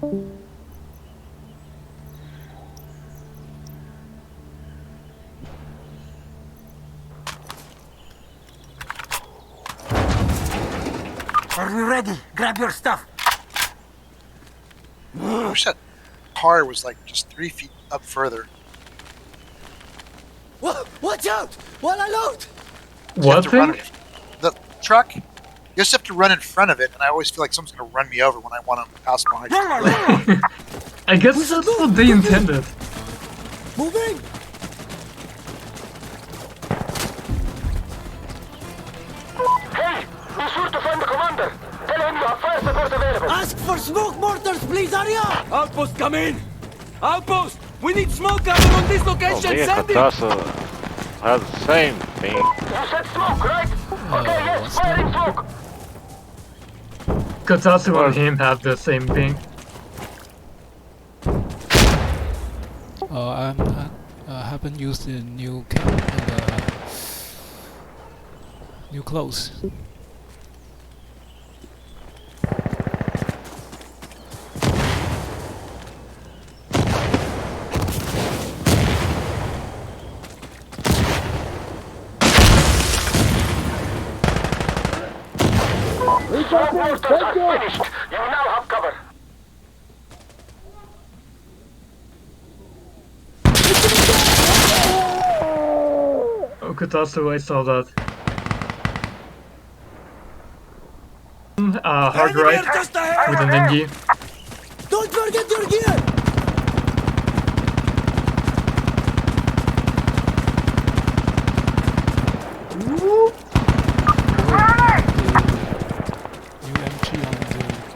Are we ready? Grab your stuff. I wish that car was like just 3 feet up further. Watch out! While I load! What thing? The truck, you just have to run in front of it, and I always feel like someone's going to run me over when I want to pass by. I guess that's what they intended. Moving! Hey! Be sure to find the commander! Tell him you have fire support available! Ask for smoke mortars, please, hurry up! Outpost, come in! Outpost! We need smoke cover on this location! Send it! Has the same thing. You said smoke, right? Okay, yes, firing smoke! Katsu and him have the same thing. I haven't used the new chem and new clothes. Smoke mortars are finished! You now have cover! Oh, Katsu, I saw that. Hard right with an MG. Don't forget your gear!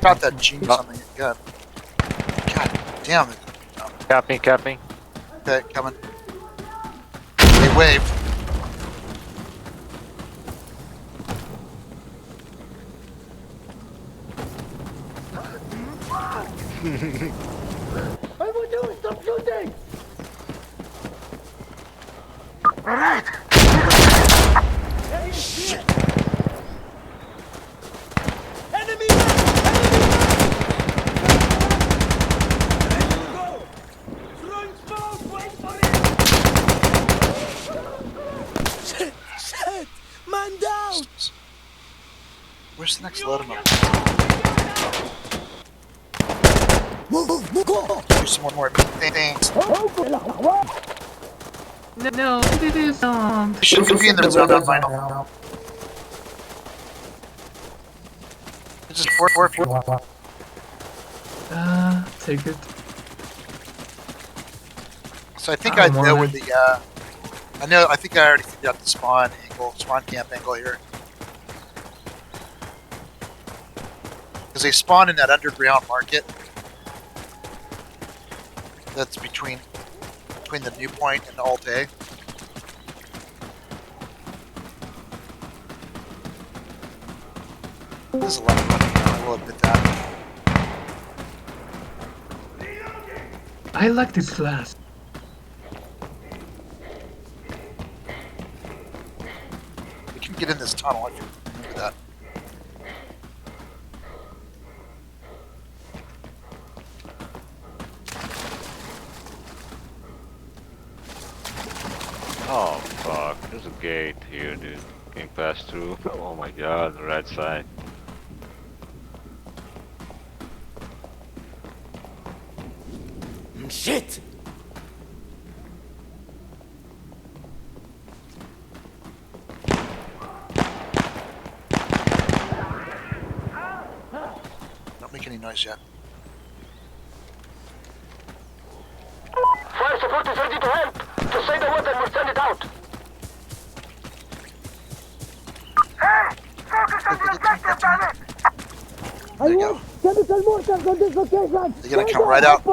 Got that genius on the gun. God damn it. Capping. Okay, coming. They waved. I will do it! Stop shooting! Alright! Shit! Enemy! Shit! Man down! Where's the next load of them? Move! Go! Do some more things. No, it isn't. Should be in the zone on vinyl. It's just 4. Take it. So I think I know where the I think I already figured out the spawn camp angle here. Because they spawn in that underground market that's between the New Point and Alt-A. This is a lot of money, I will admit that. I like this class. We can get in this tunnel if you remember that. Oh fuck, there's a gate here, dude. Can pass through. Oh my god, the right side. Shit! Don't make any noise yet. Fire support is ready to help! To say the word and we'll send it out! Hey! Focus on the objective, damn it! There you go. Chemical mortars on this location! They're gonna come right out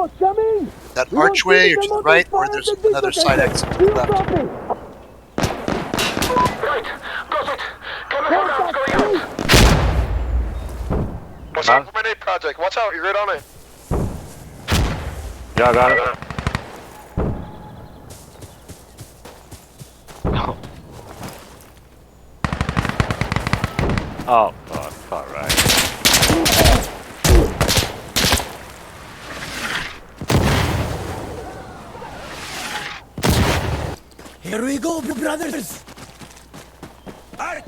that archway or to the right, or there's another side exit to the left. Right, got it! Chemical rounds going out! Watch out for my nade project, watch out, you're right on it. Yeah, I got it. Oh fuck, alright. Here we go, brothers. I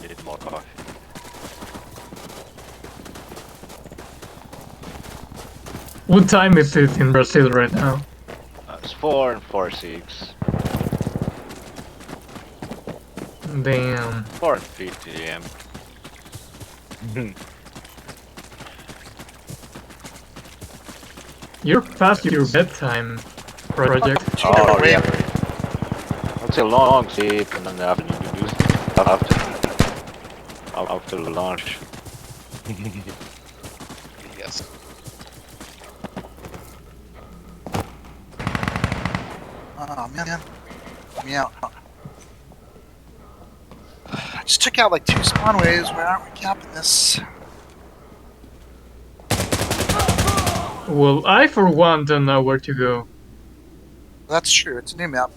need more coffee. What time is it in Brazil right now? It's 4 and 4:06. Damn. 4:50 AM. You're past your bedtime project. Oh, yeah. It's a long sleep and then the afternoon you do stuff after the lunch. Yes. Oh man. Meow. I just took out like 2 spawn waves. Why aren't we capping this? Well, I for one don't know where to go. That's true. It's a new map.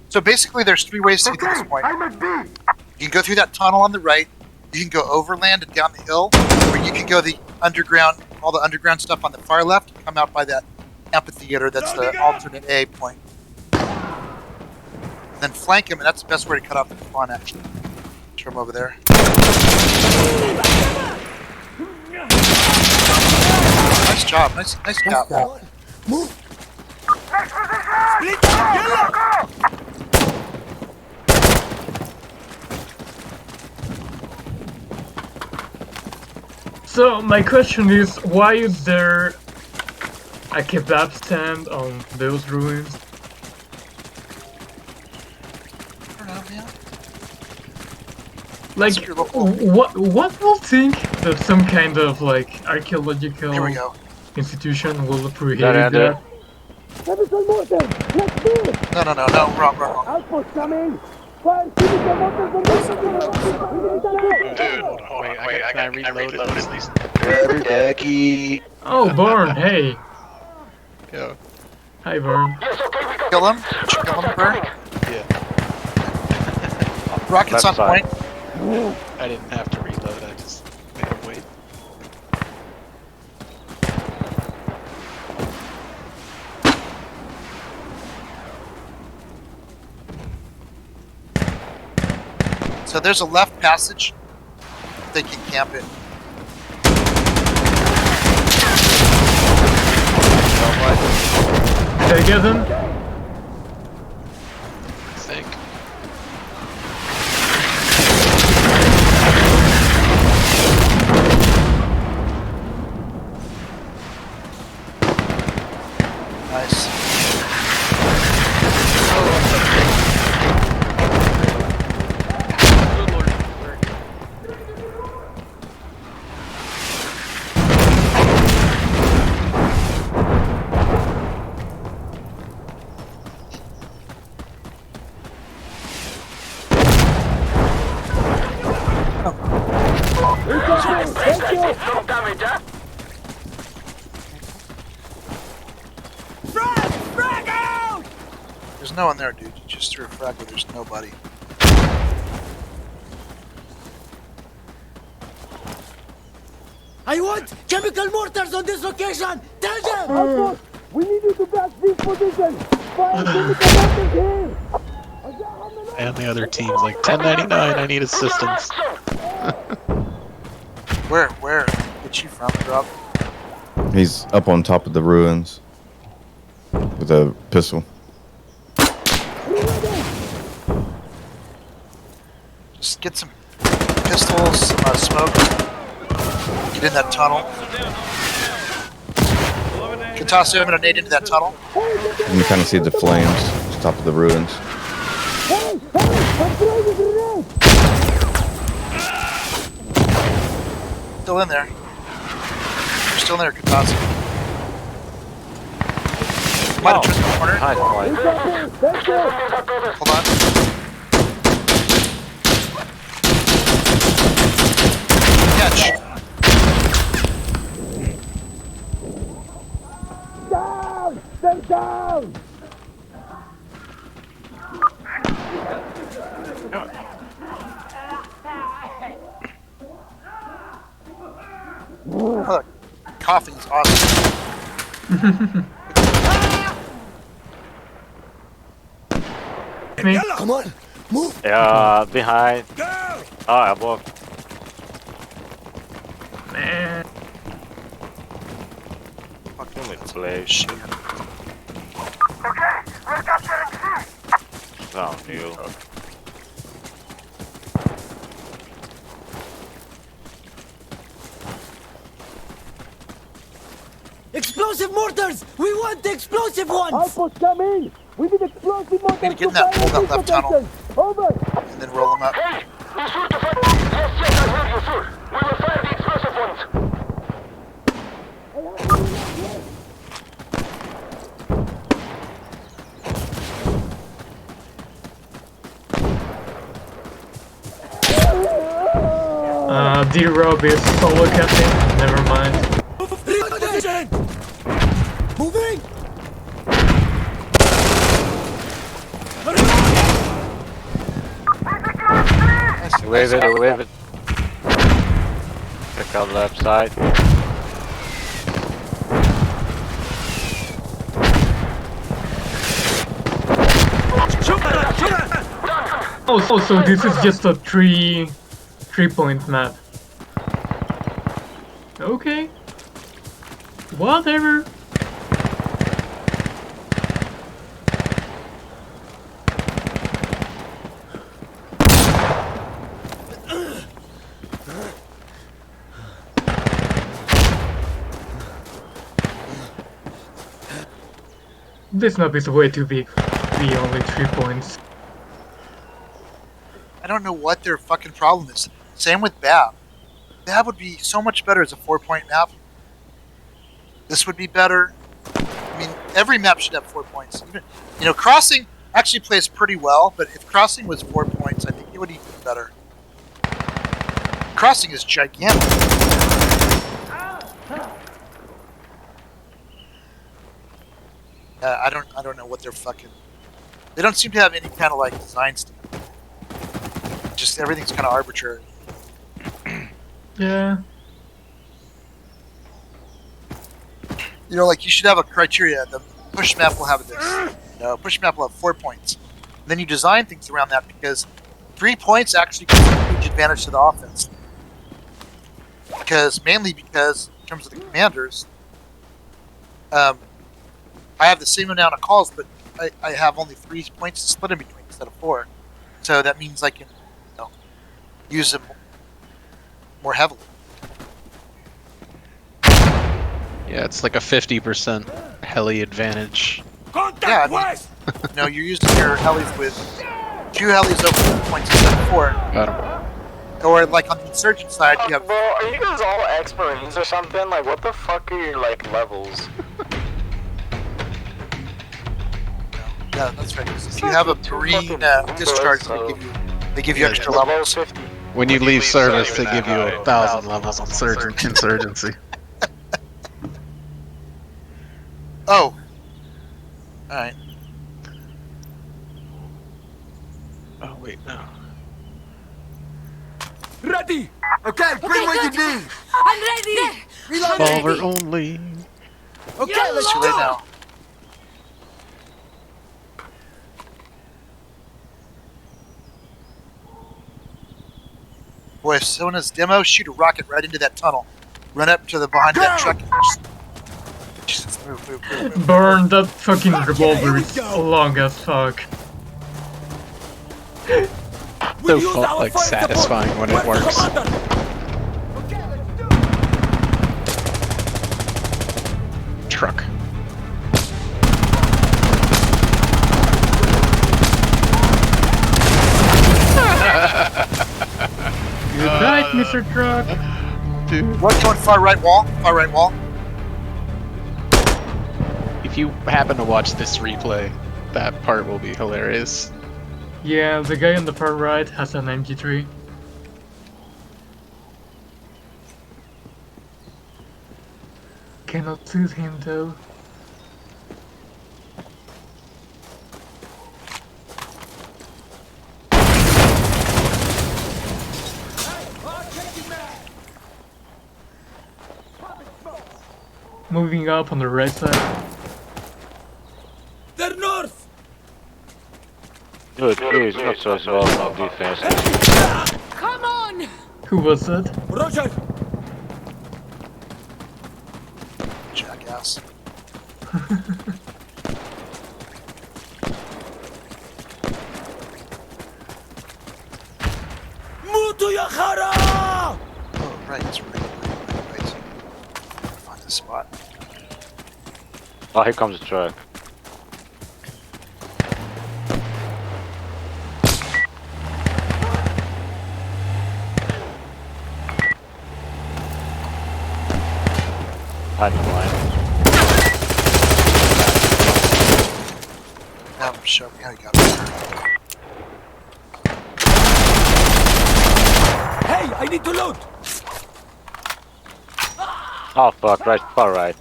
So basically, there's 3 ways to get to this point. You can go through that tunnel on the right. You can go overland and down the hill, or you can go the underground, all the underground stuff on the far left, and come out by that amphitheater. That's the alternate A point. And then flank him, and that's the best way to cut off the spawn. Actually, turn him over there. Nice job. Nice job. Move. Split up, yellow! So my question is, why is there a kebab stand on those ruins? I don't know, man. Like, That's your local- what will think that some kind of like archaeological Here we go. institution will prohibit That that? Chemical mortar. Let's move. No. Wrong. Outpost coming. Fire chemical mortar from this. Dude, wait, I gotta reload at least. Decky. Oh, Burn, hey. Yo. Hi, Burn. Yes, okay, we got Kill him. Kill him, Burn. Yeah. Rockets on Left side. point. I didn't have to reload, I just made him wait. So there's a left passage. They can camp it. Did I get him? I think. Nice. some damage, huh? Frag out! There's no one there, dude. You just threw a frag where there's nobody. I want chemical mortars on this location. Tell them. Outpost, we need you to back this position. Fire chemical mortars here. And the other team's like, 1099, I need assistance. Where? Where'd you from, Rob? He's up on top of the ruins with a pistol. Just get some pistols, some smoke. Get in that tunnel. Katasu, I'm gonna nade into that tunnel. You can kind of see the flames at the top of the ruins. Hey, I'm throwing a grenade. Still in there. You're still in there, Katasu. Might have turned the corner. Hi, Dwight. Thank you. Hold on. Catch. Down! Stay down! Look, coughing is awesome. Me? Come on, move. Yeah, behind. Ah, above. Man. Fucking inflation. Okay, we're capturing C. Found you. Explosive mortars! We want the explosive ones! Outpost, come in! We need explosive mortars We're gonna get in that hole, that left tunnel, Over! and then roll them up. Hey, be sure to find... Yes, I heard you, sir. We will fire the explosive ones. D-Rob is solo captain. Never mind. Reposition! Moving! Wave it, wave it. Check out left side. Oh, so this is just a three-point map. Okay. Whatever. This map is way too big to be only 3 points. I don't know what their fucking problem is. Same with Bab. Bab would be so much better as a 4-point map. This would be better. I mean, every map should have 4 points. Even, you know, Crossing actually plays pretty well, but if Crossing was 4 points, I think it would even be better. Crossing is gigantic. I don't know what they're fucking. They don't seem to have any kind of like design stuff. Just everything's kind of arbitrary. Yeah. You know, like you should have a criteria. The push map will have this. You know, push map will have 4 points. And then you design things around that because 3 points actually gives a huge advantage to the offense. Mainly because in terms of the commanders, I have the same amount of calls, but I have only 3 points to split in between instead of 4. So that means I can, you know, use them more heavily. Yeah, it's like a 50% heli advantage. Yeah, I mean, you know, you're using your helis with 2 helis over 4 points instead of 4. Got him. Or like on the insurgent side, you have. Bro, are you guys all ex-marines or something? Like, what the fuck are your like levels? Yeah, that's right. If you have a marine discharge, they give you extra levels. When you leave service, they give you 1,000 levels on insurgency. Oh. Alright. Oh, wait, no. Ready! Okay, bring what you need! I'm ready! Reload! Revolver only. Okay, let's Too late now. Boy, if someone has demo, shoot a rocket right into that tunnel. Run up to the behind that truck and just move. Burn that fucking revolver, it's long as fuck. So like satisfying when it works. Truck. You're right, Mr. Truck. Dude. What's going far right wall? Far right wall. If you happen to watch this replay, that part will be hilarious. Yeah, the guy on the far right has an MG3. Cannot soothe him though. Moving up on the right side. They're north! Dude, please, not so well, no defense. Come on! Who was that? Roger! Jackass. Mutu Yakhara! Oh, right, it's right. Find the spot. Oh, here comes the truck. I don't mind. Now show me how you got it. Hey, I need to load! Oh fuck, right, far right.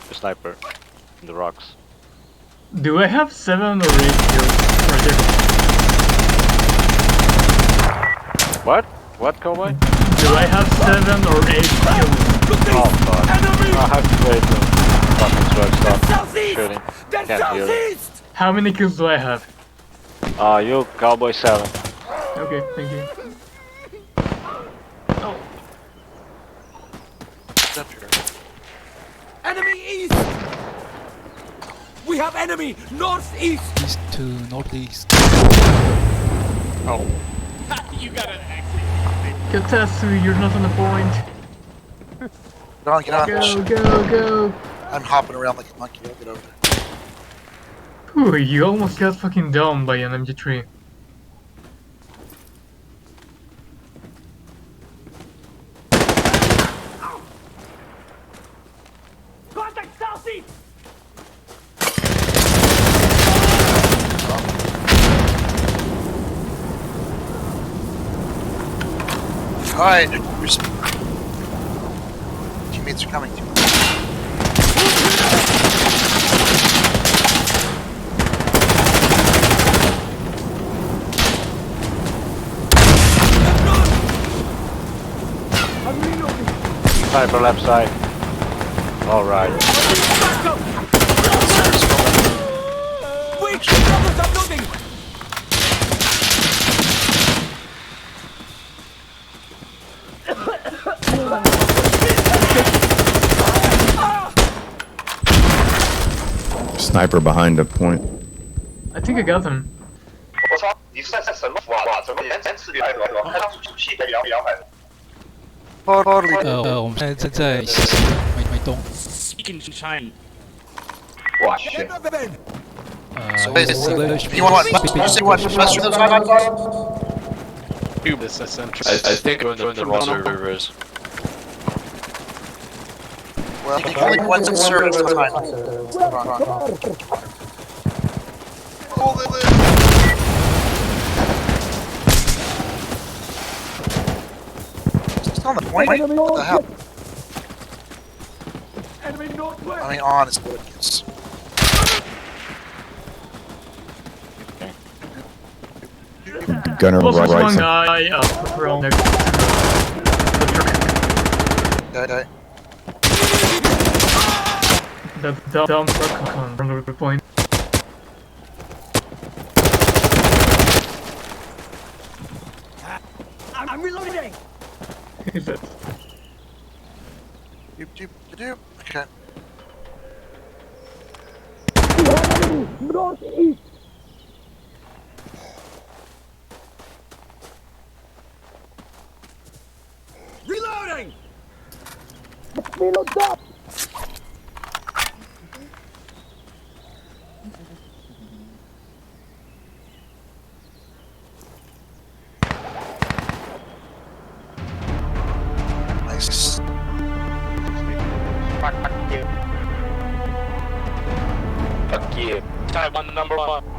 The sniper. In the rocks. Do I have 7 or 8 kills? Project? What? What, cowboy? Do I have 7 or 8 kills? Oh fuck. I have to wait till fucking truck stop shooting. They're Can't hear it. southeast! How many kills do I have? You, cowboy 7. Okay, thank you. Oh. It's up here. Enemy east! We have enemy northeast! East to northeast. Oh. Katatsu, you're not on the point. Get on, Go. I'm hopping around like a monkey. I'll get over there. Ooh, you almost got fucking downed by an MG3. Contact southeast! Alright, teammates are coming to me. Sniper left side. Alright. Wait! Brothers are loading! Sniper behind the point. I think I got them. 我操！你是在什么？哇！怎么连4里来了？看到出气的摇摆。 Totally. 我们现在在美东。 哇去！ So wait, you want what? You say what? West through those highlights? I think we're in the wrong rivers. Well, you can only one insurgents at a time. Still on the point? What the hell? I mean, on is what it is. Gunner Plus right one side. guy around next to the truck. Die. That dumb truck on the point. I'm reloading! Is it? Doop. Okay. Northeast! Reloading! Reload up! Nice. Fuck you. Taiwan #1.